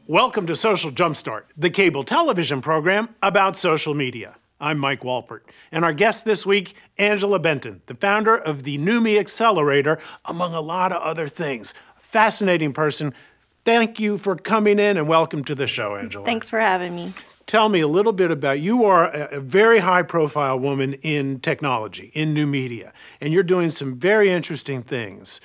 Welcome to Social Jumpstart, the cable television program about social media. I'm Mike Wolpert, and our guest this week, Angela Benton, the founder of the Numi Accelerator, among a lot of other things. Fascinating person. Thank you for coming in, and welcome to the show, Angela. Thanks for having me. Tell me a little bit about, you are a very high-profile woman in technology, in new media, and you're doing some very interesting things.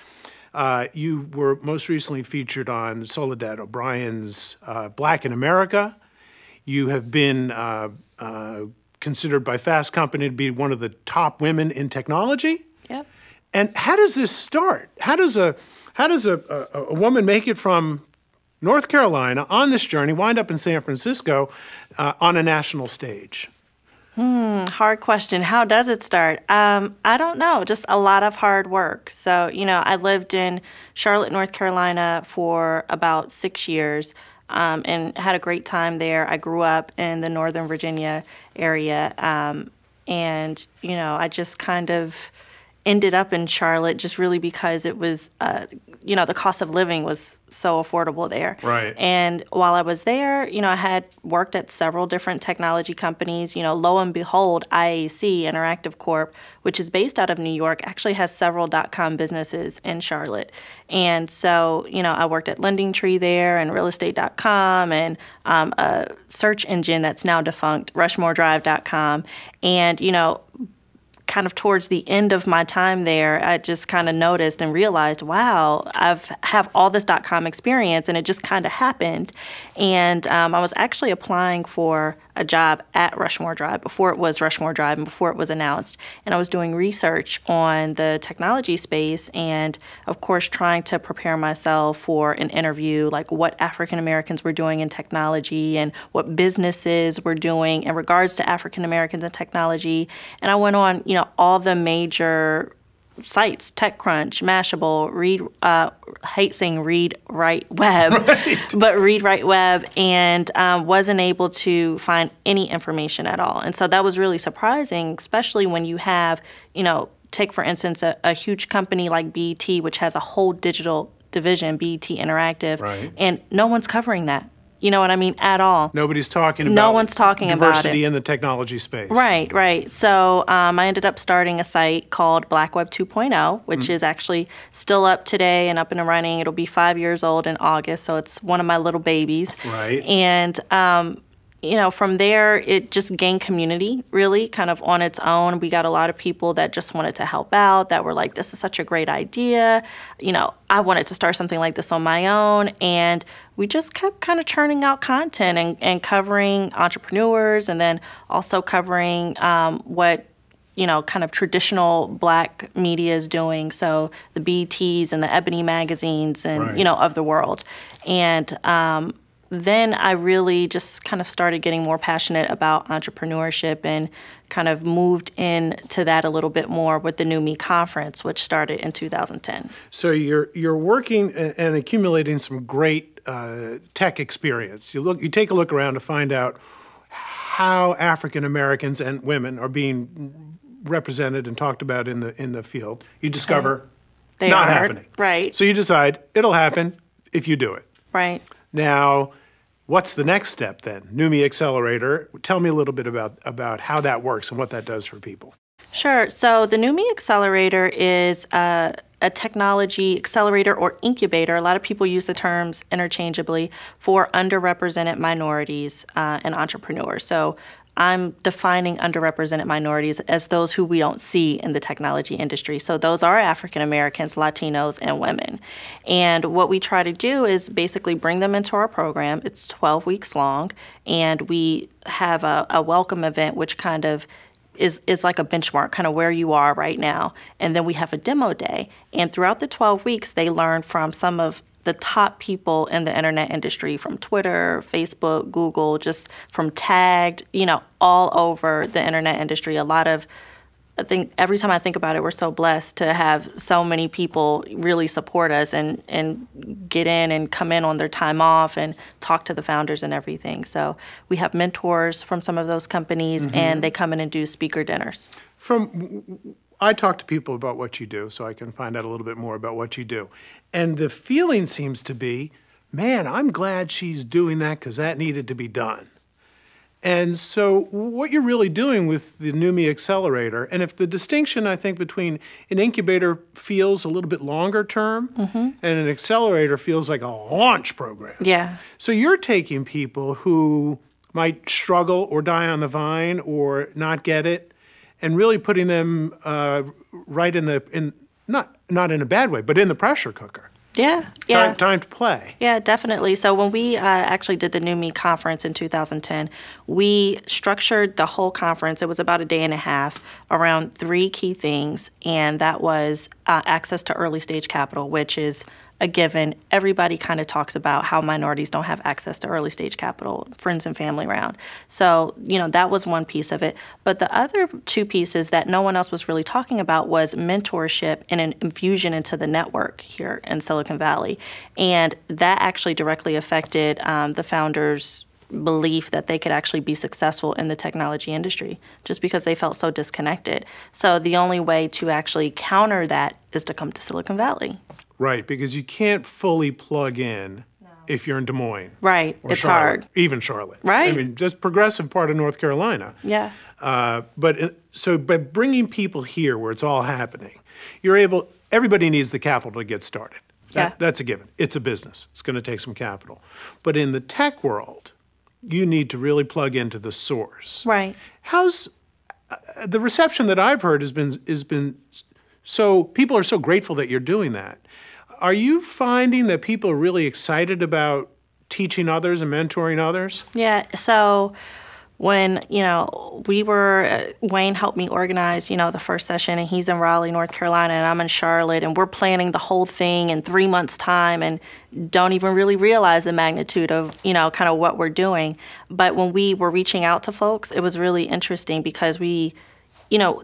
You were most recently featured on Soledad O'Brien's Black in America. You have been considered by Fast Company to be one of the top women in technology. Yep. And how does this start? How does a woman make it from North Carolina on this journey, wind up in San Francisco on a national stage? Hard question. How does it start? I don't know. Just a lot of hard work. So, I lived in Charlotte, North Carolina for about 6 years and had a great time there. I grew up in the Northern Virginia area. And, I just kind of ended up in Charlotte just really because it was, the cost of living was so affordable there. Right. And while I was there, I had worked at several different technology companies. Lo and behold, IAC, Interactive Corp, which is based out of New York, actually has several .com businesses in Charlotte. And so, I worked at LendingTree there and realestate.com and a search engine that's now defunct, RushmoreDrive.com. And, kind of towards the end of my time there, I just kind of noticed and realized, wow, have all this .com experience, and it just kind of happened. And I was actually applying for a job at Rushmore Drive before it was Rushmore Drive and before it was announced. And I was doing research on the technology space and, of course, trying to prepare myself for an interview, like what African Americans were doing in technology and what businesses were doing in regards to African Americans and technology. And I went on, all the major sites, TechCrunch, Mashable, hate saying Read Write Web, right. But Read Write Web, and wasn't able to find any information at all. And so that was really surprising, especially when you have, take for instance a huge company like BET, which has a whole digital division, BET Interactive, right. And no one's covering that. You know what I mean? At all. Nobody's talking about no one's talking diversity about it. in the technology space. Right. So I ended up starting a site called Black Web 2.0, which is actually still up today and up and running. It'll be 5 years old in August, so it's one of my little babies. Right. And from there, it just gained community, really, kind of on its own. We got a lot of people that just wanted to help out, that were like, this is such a great idea. I wanted to start something like this on my own. And we just kept kind of churning out content and covering entrepreneurs, and then also covering what kind of traditional Black media is doing. So the BETs and the Ebony magazines and, right. Of the world. And then I really just kind of started getting more passionate about entrepreneurship and kind of moved into that a little bit more with the Numi conference, which started in 2010. So you're working and accumulating some great tech experience. You take a look around to find out how African Americans and women are being represented and talked about in the field. You discover They not are, happening. Right. So you decide it'll happen if you do it. Right. Now, what's the next step then? Numi Accelerator. Tell me a little bit about how that works and what that does for people. Sure. So the Numi Accelerator is a technology accelerator or incubator. A lot of people use the terms interchangeably for underrepresented minorities and entrepreneurs. So I'm defining underrepresented minorities as those who we don't see in the technology industry. So those are African Americans, Latinos, and women. And what we try to do is basically bring them into our program. It's 12 weeks long, and we have a welcome event, which kind of is like a benchmark, kind of where you are right now. And then we have a demo day. And throughout the 12 weeks, they learn from some of the top people in the internet industry, from Twitter, Facebook, Google, just from Tagged, all over the internet industry. I think every time I think about it, we're so blessed to have so many people really support us and get in and come in on their time off and talk to the founders and everything. So we have mentors from some of those companies, and they come in and do speaker dinners. I talk to people about what you do so I can find out a little bit more about what you do. And the feeling seems to be man, I'm glad she's doing that because that needed to be done. And so what you're really doing with the Numi Accelerator, and if the distinction, I think, between an incubator feels a little bit longer term and an accelerator feels like a launch program. Yeah. So you're taking people who might struggle or die on the vine or not get it and really putting them right not in a bad way, but in the pressure cooker. Yeah, yeah. Time to play. Yeah, definitely. So when we actually did the Numi conference in 2010, we structured the whole conference. It was about a day and a half around 3 key things, and that was access to early stage capital, which is a given. Everybody kind of talks about how minorities don't have access to early stage capital, friends and family round. So, that was one piece of it. But the other 2 pieces that no one else was really talking about was mentorship and an infusion into the network here in Silicon Valley. And that actually directly affected the founders' belief that they could actually be successful in the technology industry just because they felt so disconnected. So the only way to actually counter that is to come to Silicon Valley. Right, because you can't fully plug in if you're in Des Moines. Right, it's Charlotte, hard. Even Charlotte. Right. I mean, just progressive part of North Carolina. Yeah. So by bringing people here where it's all happening, everybody needs the capital to get started. That's a given. It's a business. It's going to take some capital. But in the tech world, you need to really plug into the source. Right. How's the reception that I've heard has been so people are so grateful that you're doing that. Are you finding that people are really excited about teaching others and mentoring others? Yeah. So when, Wayne helped me organize, the first session, and he's in Raleigh, North Carolina, and I'm in Charlotte, and we're planning the whole thing in 3 months' time and don't even really realize the magnitude of, kind of what we're doing. But when we were reaching out to folks, it was really interesting because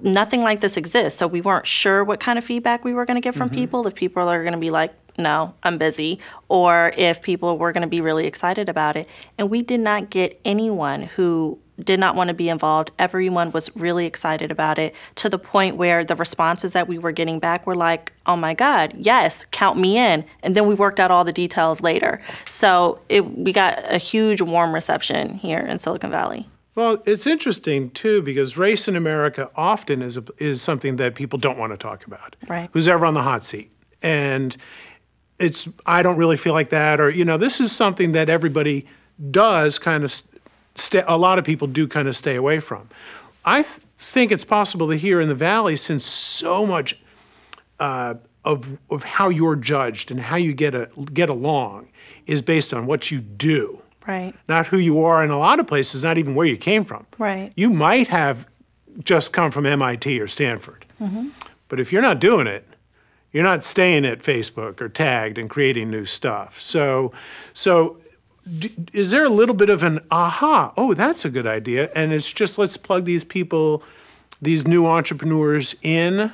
nothing like this exists. So we weren't sure what kind of feedback we were going to get from people, if people are going to be like, no, I'm busy, or if people were going to be really excited about it. And we did not get anyone who did not want to be involved. Everyone was really excited about it, to the point where the responses that we were getting back were like, oh my God, yes, count me in. And then we worked out all the details later. So we got a huge warm reception here in Silicon Valley. Well, it's interesting, too, because race in America often is something that people don't want to talk about. Right. Who's ever on the hot seat. And I don't really feel like that, or, this is something that everybody does kind of, a lot of people do kind of stay away from. I think it's possible that here in the Valley, since so much of how you're judged and how you get along is based on what you do. Right. Not who you are in a lot of places, not even where you came from. Right. You might have just come from MIT or Stanford. But if you're not doing it, you're not staying at Facebook or tagged and creating new stuff. So is there a little bit of an aha, oh, that's a good idea, and it's just let's plug these people, these new entrepreneurs in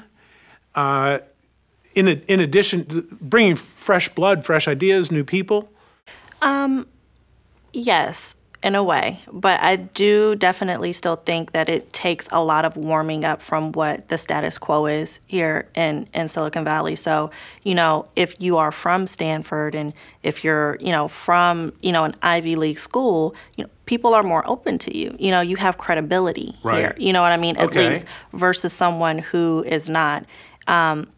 addition to bringing fresh blood, fresh ideas, new people? Yes, in a way. But I do definitely still think that it takes a lot of warming up from what the status quo is here in Silicon Valley. So, if you are from Stanford and if you're, from, an Ivy League school, people are more open to you. You have credibility here. You know what I mean? At least versus someone who is not.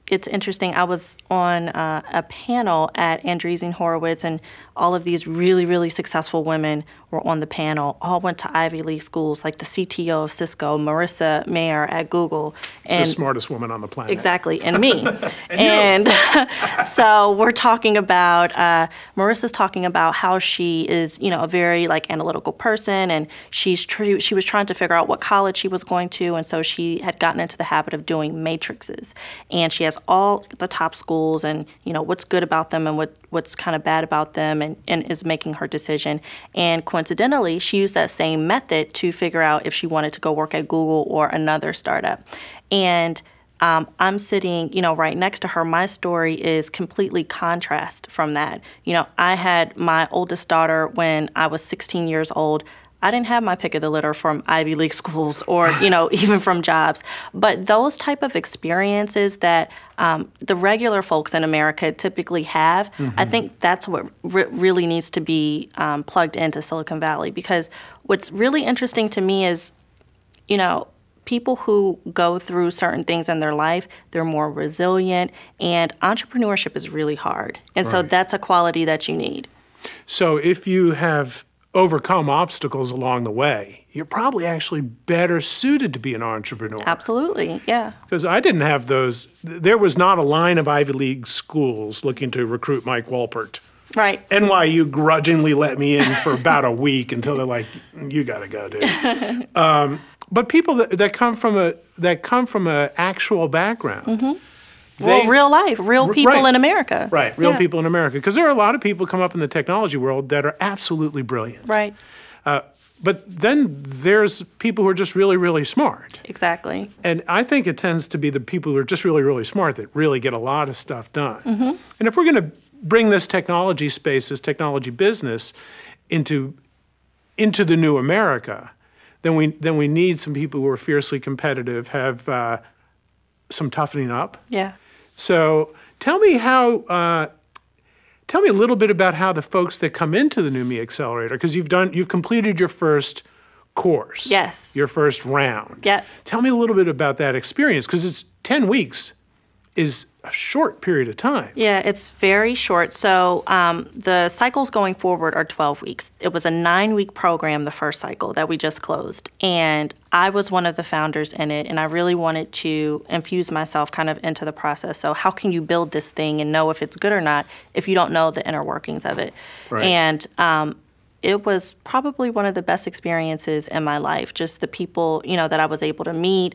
It's interesting. I was on a panel at Andreessen Horowitz, and all of these really, really successful women were on the panel. All went to Ivy League schools, like the CTO of Cisco, Marissa Mayer at Google. And the smartest woman on the planet. Exactly, and me. and so we're talking about, Marissa's talking about how she is, a very analytical person, and she was trying to figure out what college she was going to, and so she had gotten into the habit of doing matrices. And she has all the top schools and, what's good about them and what's kind of bad about them, and is making her decision. And coincidentally, she used that same method to figure out if she wanted to go work at Google or another startup. And I'm sitting, right next to her. My story is completely contrast from that. I had my oldest daughter when I was 16 years old. I didn't have my pick of the litter from Ivy League schools or, even from jobs. But those type of experiences that the regular folks in America typically have, I think that's what really needs to be plugged into Silicon Valley. Because what's really interesting to me is, people who go through certain things in their life, they're more resilient, and entrepreneurship is really hard. And so that's a quality that you need. So if you have overcome obstacles along the way, you're probably actually better suited to be an entrepreneur. Absolutely, yeah. Because I didn't have those. There was not a line of Ivy League schools looking to recruit Mike Wolpert. Right. NYU grudgingly let me in for about a week until they're like, "You got to go, dude." But people that come from a actual background. Real life, real people in America. Right, real people in America. Because there are a lot of people come up in the technology world that are absolutely brilliant. Right. But then there's people who are just really, really smart. Exactly. And I think it tends to be the people who are just really, really smart that really get a lot of stuff done. And if we're going to bring this technology space, this technology business into the new America, then we need some people who are fiercely competitive, have some toughening up. Yeah. So tell me a little bit about how the folks that come into the Numi Accelerator, because you've completed your first course. Yes. Your first round. Yeah. Tell me a little bit about that experience, because it's 10 weeks is a short period of time. Yeah, it's very short. So the cycles going forward are 12 weeks. It was a 9-week program, the first cycle that we just closed. And I was one of the founders in it, and I really wanted to infuse myself kind of into the process. So how can you build this thing and know if it's good or not if you don't know the inner workings of it? Right. And it was probably one of the best experiences in my life, just the people, that I was able to meet,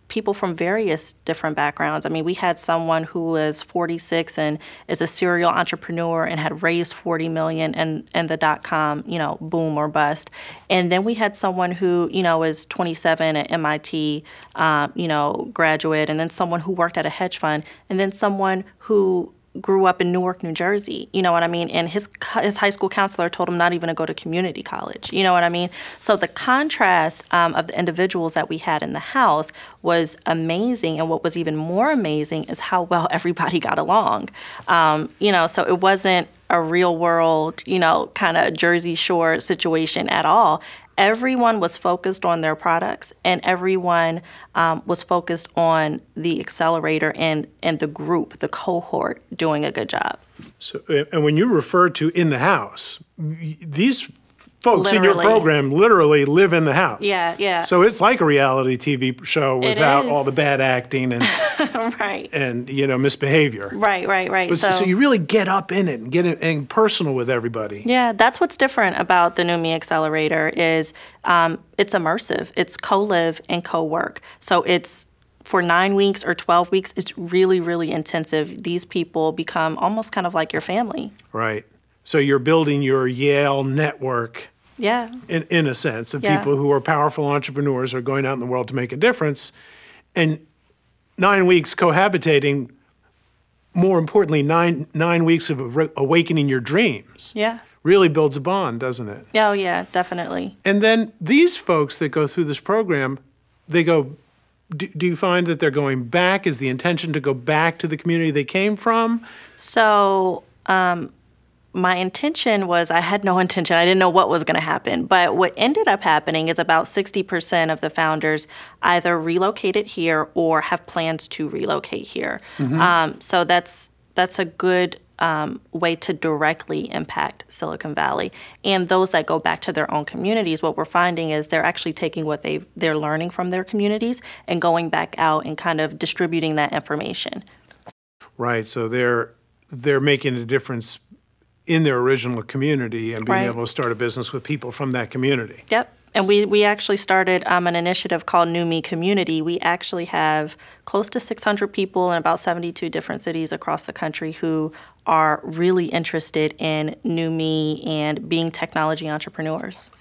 people from various different backgrounds. I mean, we had someone who was 46 and is a serial entrepreneur and had raised $40 million in the dot-com, boom or bust. And then we had someone who, is 27 at MIT, graduate, and then someone who worked at a hedge fund, and then someone who grew up in Newark, New Jersey, you know what I mean? And his high school counselor told him not even to go to community college, you know what I mean? So the contrast of the individuals that we had in the house was amazing, and what was even more amazing is how well everybody got along. So it wasn't a real world, kind of Jersey Shore situation at all. Everyone was focused on their products, and everyone was focused on the accelerator and the group, the cohort, doing a good job. So, and when you refer to in the house, these folks literally. In your program literally live in the house. Yeah, yeah. So it's like a reality TV show without all the bad acting and right. and misbehavior. Right. So you really get up in it and get in personal with everybody. Yeah, that's what's different about the Numi Accelerator is it's immersive. It's co-live and co-work. So it's for 9 weeks or 12 weeks, it's really, really intensive. These people become almost kind of like your family. Right. So you're building your Yale network. Yeah. In a sense, of people who are powerful entrepreneurs who are going out in the world to make a difference. And 9 weeks cohabitating, more importantly, nine weeks of awakening your dreams. Yeah. Really builds a bond, doesn't it? Oh, yeah, definitely. And then these folks that go through this program, they go, do you find that they're going back? Is the intention to go back to the community they came from? So, my intention was, I had no intention. I didn't know what was going to happen. But what ended up happening is about 60% of the founders either relocated here or have plans to relocate here. So that's a good way to directly impact Silicon Valley. And those that go back to their own communities, what we're finding is they're actually taking what they're learning from their communities and going back out and kind of distributing that information. Right. So they're making a difference in their original community and being able to start a business with people from that community. Yep. And we actually started an initiative called Numi Community. We actually have close to 600 people in about 72 different cities across the country who are really interested in Numi and being technology entrepreneurs.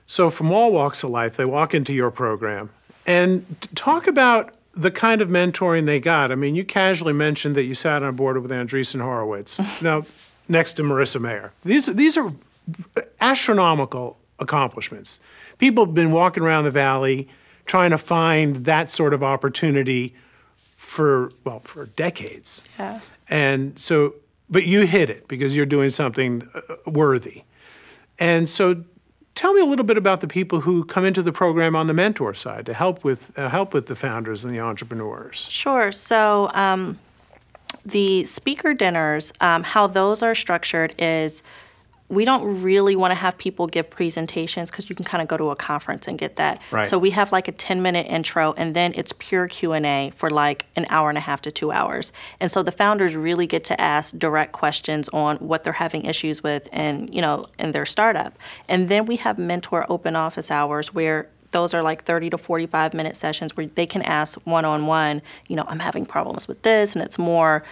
So from all walks of life, they walk into your program. And talk about the kind of mentoring they got. I mean, you casually mentioned that you sat on a board with Andreessen Horowitz. Now, next to Marissa Mayer. These are astronomical accomplishments. People have been walking around the Valley trying to find that sort of opportunity for decades. Yeah. And so, but you hit it because you're doing something worthy. And so tell me a little bit about the people who come into the program on the mentor side to help with the founders and the entrepreneurs. Sure. So the speaker dinners, how those are structured is we don't really want to have people give presentations because you can kind of go to a conference and get that. Right. So we have like a 10-minute intro, and then it's pure Q&A for like an hour and a half to 2 hours. And so the founders really get to ask direct questions on what they're having issues with and, in their startup. And then we have mentor open office hours where those are like 30 to 45-minute sessions where they can ask one-on-one, I'm having problems with this, and it's more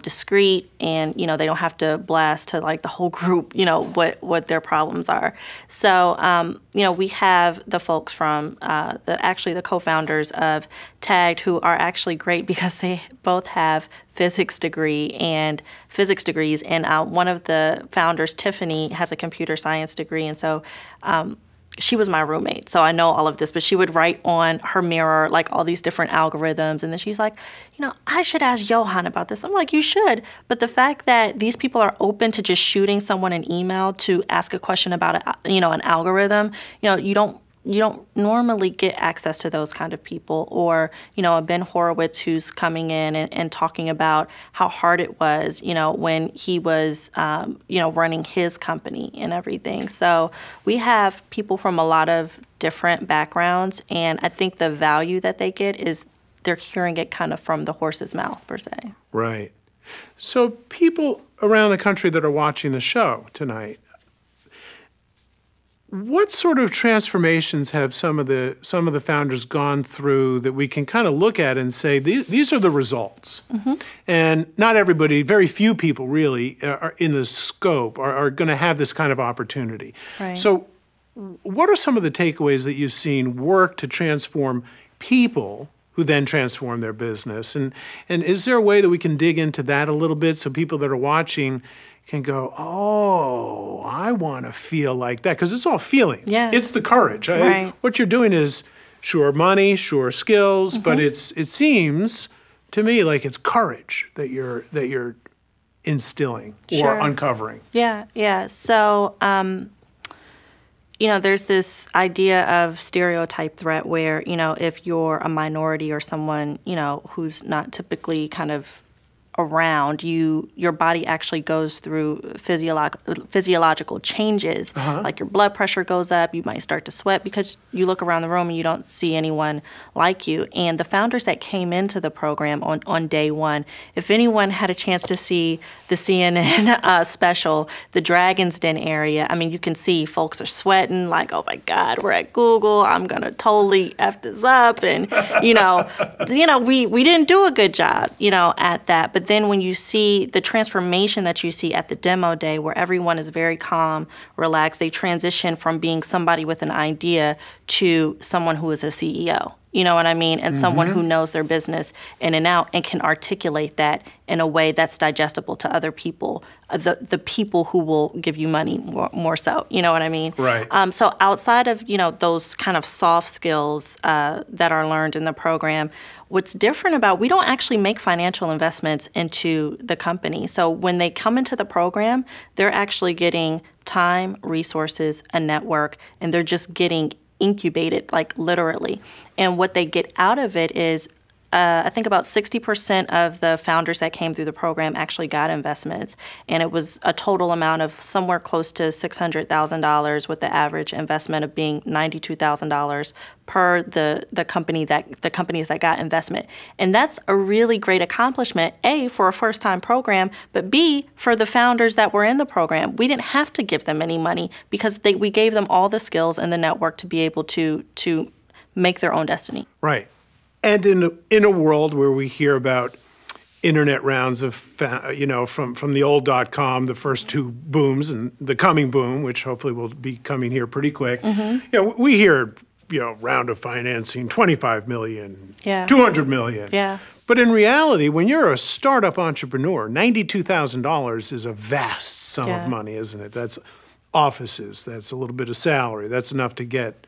discreet, and, they don't have to blast to like the whole group, what their problems are. So, we have the folks from the co-founders of Tagged who are actually great because they both have physics degrees, and one of the founders, Tiffany, has a computer science degree, and so she was my roommate, so I know all of this, but she would write on her mirror like all these different algorithms, and then she's like, I should ask Johan about this. I'm like, you should, but the fact that these people are open to just shooting someone an email to ask a question about an algorithm, you don't normally get access to those kind of people, or, a Ben Horowitz who's coming in and talking about how hard it was, when he was, running his company and everything. So we have people from a lot of different backgrounds, and I think the value that they get is they're hearing it kind of from the horse's mouth, per se. Right. So people around the country that are watching the show tonight, what sort of transformations have some of the founders gone through that we can kind of look at and say these are the results? Mm-hmm. And not everybody, very few people really are in the scope are going to have this kind of opportunity. Right. So, what are some of the takeaways that you've seen work to transform people who then transform their business? And is there a way that we can dig into that a little bit so people that are watching can go, oh, I want to feel like that, because it's all feelings. Yeah. It's the courage. Right. What you're doing is sure money, sure skills, mm-hmm. but it seems to me like it's courage that you're instilling sure. or uncovering. Yeah. So, there's this idea of stereotype threat where, if you're a minority or someone, who's not typically kind of around, your body actually goes through physiological changes. Uh-huh. Like your blood pressure goes up, you might start to sweat because you look around the room and you don't see anyone like you. And the founders that came into the program on day one, if anyone had a chance to see the CNN special, the Dragon's Den area, I mean, you can see folks are sweating like, oh my God, we're at Google, I'm gonna totally F this up. And, we didn't do a good job, at that. But then when you see the transformation that you see at the demo day where everyone is very calm, relaxed, they transition from being somebody with an idea to someone who is a CEO. You know what I mean? And mm-hmm. someone who knows their business in and out and can articulate that in a way that's digestible to other people, the people who will give you money more so. You know what I mean? Right. So outside of, those kind of soft skills that are learned in the program, what's different about, we don't actually make financial investments into the company. So when they come into the program, they're actually getting time, resources, a network, and they're just getting incubated, like literally. And what they get out of it is, I think about 60% of the founders that came through the program actually got investments. And it was a total amount of somewhere close to $600,000 with the average investment of being $92,000 per the companies that got investment. And that's a really great accomplishment, A, for a first-time program, but B, for the founders that were in the program. We didn't have to give them any money because we gave them all the skills and the network to be able to make their own destiny. Right. And in a world where we hear about internet rounds of, from the old .com, the first two booms, and the coming boom, which hopefully will be coming here pretty quick, mm-hmm. We hear, round of financing, 25 million, yeah. 200 million. Yeah. But in reality, when you're a startup entrepreneur, $92,000 is a vast sum yeah. of money, isn't it? That's offices. That's a little bit of salary. That's enough to get.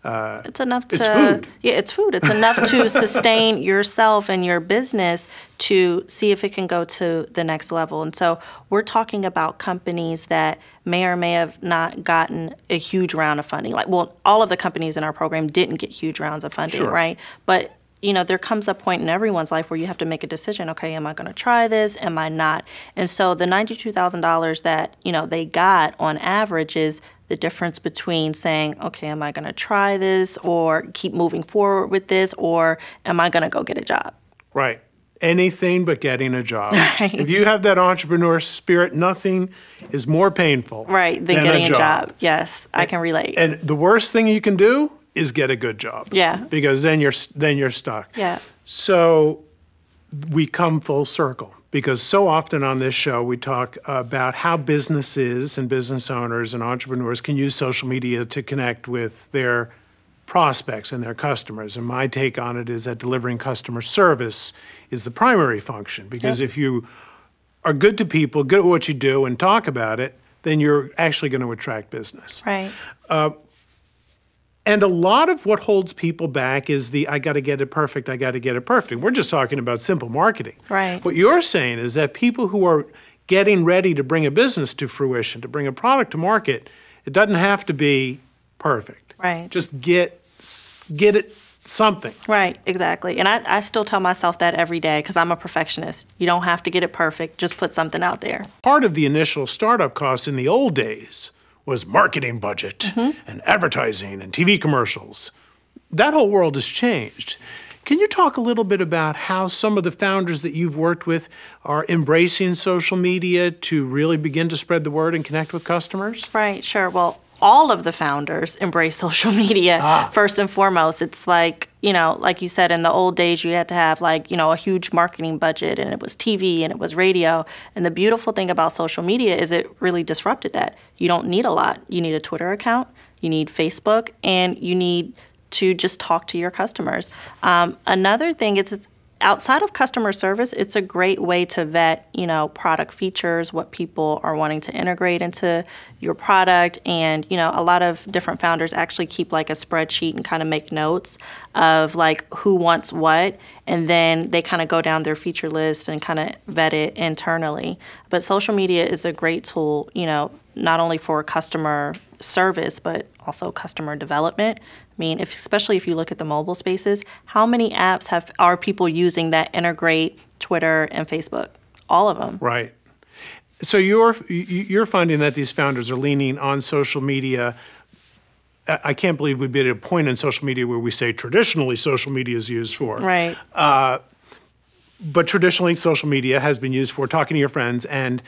It's enough to. It's food. Yeah, it's food. It's enough to sustain yourself and your business to see if it can go to the next level. And so we're talking about companies that may or may have not gotten a huge round of funding. Like, well, all of the companies in our program didn't get huge rounds of funding, Sure. right? But there comes a point in everyone's life where you have to make a decision. Okay, am I going to try this? Am I not? And so the $92,000 that, they got on average is the difference between saying, okay, am I going to try this or keep moving forward with this, or am I going to go get a job? Right. Anything but getting a job. Right. If you have that entrepreneur spirit, nothing is more painful than getting a job. Yes, I can relate. And the worst thing you can do is get a good job. Yeah. Because then you're stuck. Yeah. So we come full circle, because so often on this show we talk about how businesses and business owners and entrepreneurs can use social media to connect with their prospects and their customers. And my take on it is that delivering customer service is the primary function, because if you are good to people, good at what you do, and talk about it, then you're actually going to attract business. Right. And a lot of what holds people back is I got to get it perfect, I got to get it perfect. And we're just talking about simple marketing. Right. What you're saying is that people who are getting ready to bring a business to fruition, to bring a product to market, it doesn't have to be perfect. Right. Just get it something. Right, exactly. And I still tell myself that every day, because I'm a perfectionist. You don't have to get it perfect, just put something out there. Part of the initial startup cost in the old days was marketing budget and advertising and TV commercials. That whole world has changed. Can you talk a little bit about how some of the founders that you've worked with are embracing social media to really begin to spread the word and connect with customers? Right, sure. Well, all of the founders embrace social media first and foremost. It's like, like you said, in the old days, you had to have a huge marketing budget, and it was TV and it was radio. And the beautiful thing about social media is it really disrupted that. You don't need a lot. You need a Twitter account, you need Facebook, and you need to just talk to your customers. Another thing, it's outside of customer service, it's a great way to vet, product features, what people are wanting to integrate into your product. And, a lot of different founders actually keep a spreadsheet and kind of make notes of who wants what. And then they kind of go down their feature list and kind of vet it internally. But social media is a great tool, not only for customer service, but also customer development. I mean, especially if you look at the mobile spaces, how many apps are people using that integrate Twitter and Facebook? All of them. Right. So you're finding that these founders are leaning on social media. I can't believe we've been at a point in social media where we say traditionally social media is used for. Right. But traditionally, social media has been used for talking to your friends and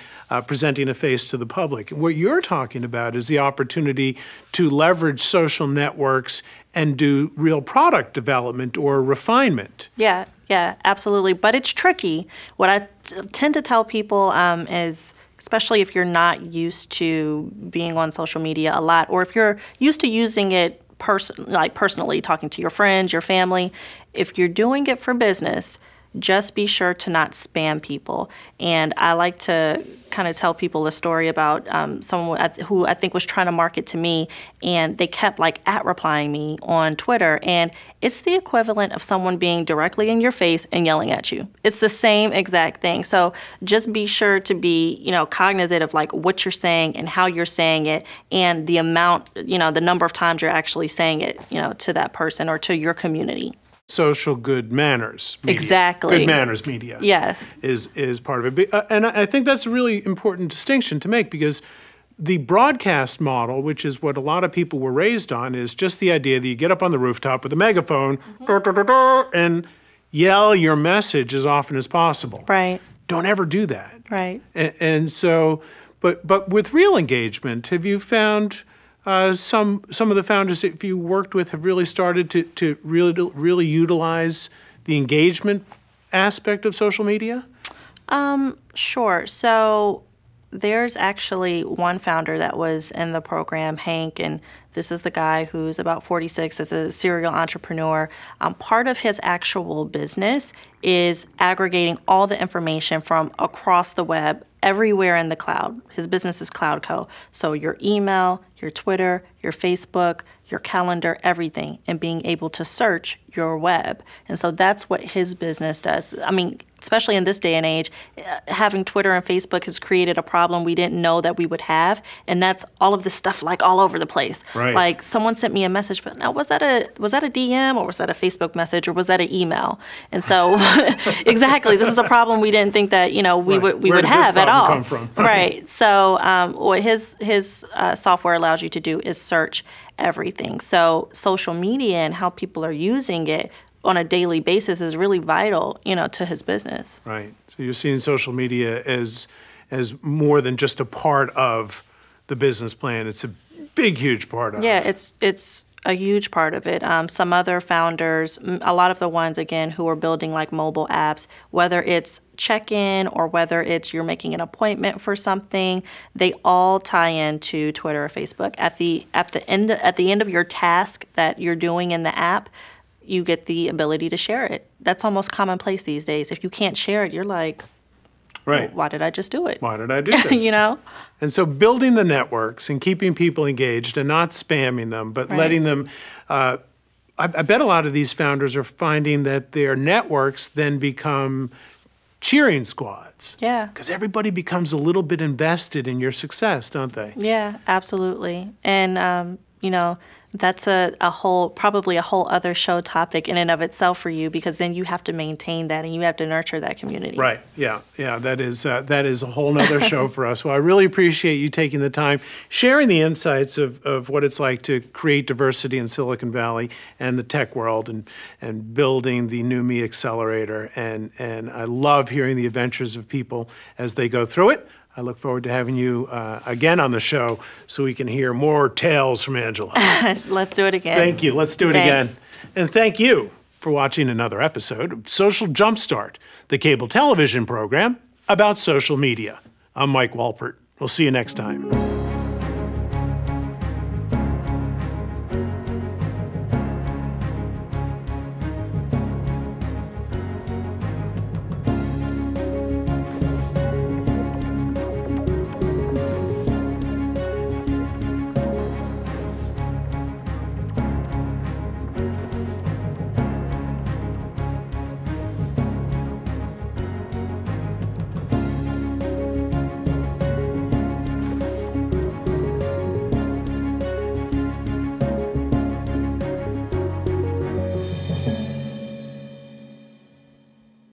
presenting a face to the public. What you're talking about is the opportunity to leverage social networks and do real product development or refinement. Yeah, absolutely. But it's tricky. What I tend to tell people is, especially if you're not used to being on social media a lot, or if you're used to using it personally, talking to your friends, your family, if you're doing it for business, just be sure to not spam people. And I like to kind of tell people a story about someone who I think was trying to market to me, and they kept @replying me on Twitter. And it's the equivalent of someone being directly in your face and yelling at you. It's the same exact thing. So just be sure to be, cognizant of what you're saying and how you're saying it, and the amount, the number of times you're actually saying it, to that person or to your community. Social good manners media. Exactly. Good manners media. Yes. Is part of it. And I think that's a really important distinction to make, because the broadcast model, which is what a lot of people were raised on, is just the idea that you get up on the rooftop with a megaphone and yell your message as often as possible. Right. Don't ever do that. Right. And so, but with real engagement, have you found some of the founders that you worked with have really started to really utilize the engagement aspect of social media? Sure. So There's actually one founder that was in the program, Hank, and this is the guy who's about 46, is a serial entrepreneur. Part of his actual business is aggregating all the information from across the web, everywhere in the cloud. His business is CloudCo. So your email, your Twitter, your Facebook, your calendar, everything, and being able to search your web. And so that's what his business does. I mean, especially in this day and age, having Twitter and Facebook has created a problem we didn't know that we would have, and that's all of this stuff like all over the place. Right. Like someone sent me a message, but now was that a DM or was that a Facebook message or was that an email? And so, exactly, this is a problem we didn't think that we would have at all. Come from? Right. So what his software allows you to do is search everything. So social media and how people are using it on a daily basis is really vital, to his business. Right. So you're seeing social media as more than just a part of the business plan. It's a big, huge part of it. Yeah, it's a huge part of it. Some other founders, a lot of the ones, again, who are building like mobile apps, whether it's check-in or whether it's you're making an appointment for something, they all tie into Twitter or Facebook. At the end of your task that you're doing in the app, you get the ability to share it. That's almost commonplace these days. If you can't share it, you're like, right. Well, why did I just do it? Why did I do this? And so building the networks and keeping people engaged and not spamming them, but letting them, I bet a lot of these founders are finding that their networks then become cheering squads. Yeah. Because everybody becomes a little bit invested in your success, don't they? Yeah, absolutely. And, that's probably a whole other show topic in and of itself for you, because then you have to maintain that and you have to nurture that community. Right. Yeah. Yeah. That is a whole nother show for us. Well, I really appreciate you taking the time, sharing the insights of what it's like to create diversity in Silicon Valley and the tech world, and building the Numi Accelerator. And I love hearing the adventures of people as they go through it. I look forward to having you again on the show so we can hear more tales from Angela. Let's do it again. Thank you. Let's do it Thanks. again. And thank you for watching another episode of Social Jumpstart, the cable television program about social media. I'm Mike Wolpert. We'll see you next time.